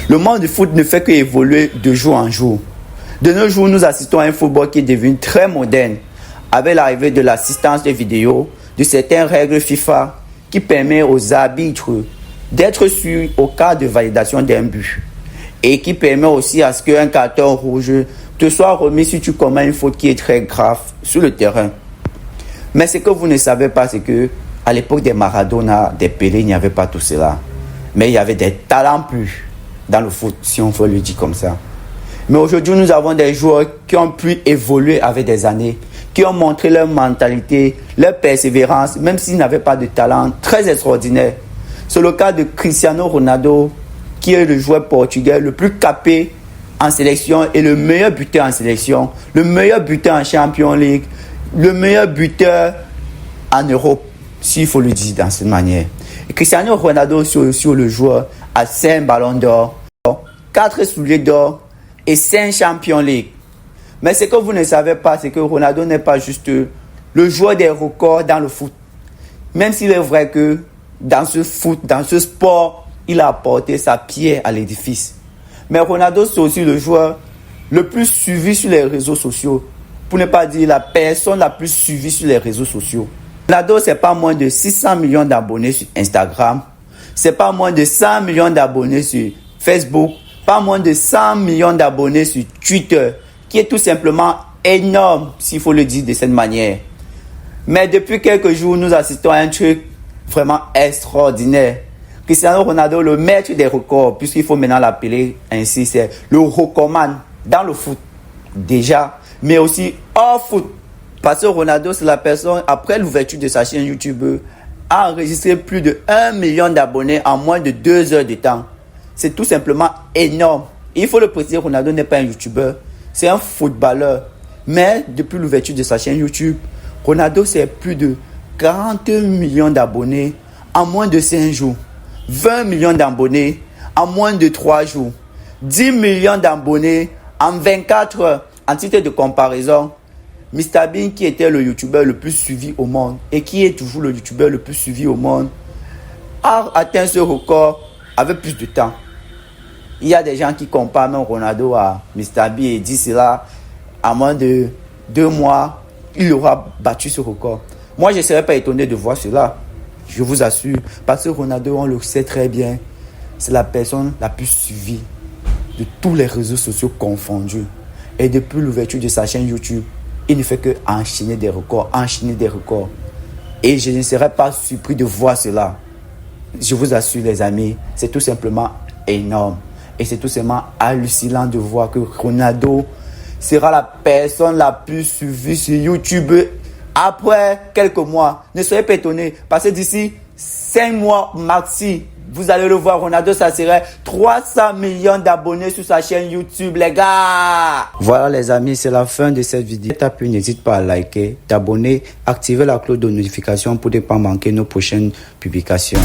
Le monde du foot ne fait qu'évoluer de jour en jour. De nos jours, nous assistons à un football qui est devenu très moderne, avec l'arrivée de l'assistance de vidéo, de certaines règles FIFA qui permettent aux arbitres d'être sûrs au cas de validation d'un but et qui permet aussi à ce qu'un carton rouge te soit remis si tu commets une faute qui est très grave sur le terrain. Mais ce que vous ne savez pas, c'est que à l'époque des Maradona, des Pelé, il n'y avait pas tout cela. Mais il y avait des talents plus dans le foot, si on veut le dire comme ça. Mais aujourd'hui, nous avons des joueurs qui ont pu évoluer avec des années, qui ont montré leur mentalité, leur persévérance, même s'ils n'avaient pas de talent très extraordinaire. C'est le cas de Cristiano Ronaldo, qui est le joueur portugais le plus capé en sélection et le meilleur buteur en sélection, le meilleur buteur en Champions League, le meilleur buteur en Europe, s'il faut le dire dans cette manière. Et Cristiano Ronaldo, c'est aussi le joueur à 5 ballons d'or, 4 souliers d'or et 5 Champions League. Mais ce que vous ne savez pas, c'est que Ronaldo n'est pas juste le joueur des records dans le foot. Même s'il est vrai que dans ce foot, dans ce sport, il a apporté sa pierre à l'édifice. Mais Ronaldo, c'est aussi le joueur le plus suivi sur les réseaux sociaux. Pour ne pas dire la personne la plus suivie sur les réseaux sociaux. Ronaldo, c'est pas moins de 600 millions d'abonnés sur Instagram. C'est pas moins de 100 millions d'abonnés sur Facebook. Pas moins de 100 millions d'abonnés sur Twitter. Qui est tout simplement énorme, s'il faut le dire de cette manière. Mais depuis quelques jours, nous assistons à un truc vraiment extraordinaire. Cristiano Ronaldo, le maître des records, puisqu'il faut maintenant l'appeler ainsi, c'est le recordman dans le foot, déjà, mais aussi hors foot. Parce que Ronaldo, c'est la personne, après l'ouverture de sa chaîne YouTube, a enregistré plus de 1 million d'abonnés en moins de 2 heures de temps. C'est tout simplement énorme. Il faut le préciser, Ronaldo n'est pas un YouTuber, c'est un footballeur. Mais depuis l'ouverture de sa chaîne YouTube, Ronaldo, c'est plus de 40 millions d'abonnés en moins de 5 jours. 20 millions d'abonnés en moins de 3 jours. 10 millions d'abonnés en 24 heures. En titre de comparaison, MrBean, qui était le YouTuber le plus suivi au monde et qui est toujours le YouTuber le plus suivi au monde, a atteint ce record avec plus de temps. Il y a des gens qui comparent même Ronaldo à MrBean et disent cela, à moins de 2 mois, il aura battu ce record. Moi, je ne serais pas étonné de voir cela. Je vous assure. Parce que Ronaldo, on le sait très bien, c'est la personne la plus suivie de tous les réseaux sociaux confondus. Et depuis l'ouverture de sa chaîne YouTube, il ne fait que enchaîner des records, enchaîner des records. Et je ne serais pas surpris de voir cela. Je vous assure, les amis, c'est tout simplement énorme. Et c'est tout simplement hallucinant de voir que Ronaldo sera la personne la plus suivie sur YouTube après quelques mois. Ne soyez pas étonnés, parce que d'ici 5 mois maxi, vous allez le voir, Ronaldo, ça serait 300 millions d'abonnés sur sa chaîne YouTube, les gars. Voilà les amis, c'est la fin de cette vidéo. Si tu as pu, n'hésite pas à liker, t'abonner, activer la cloche de notification pour ne pas manquer nos prochaines publications.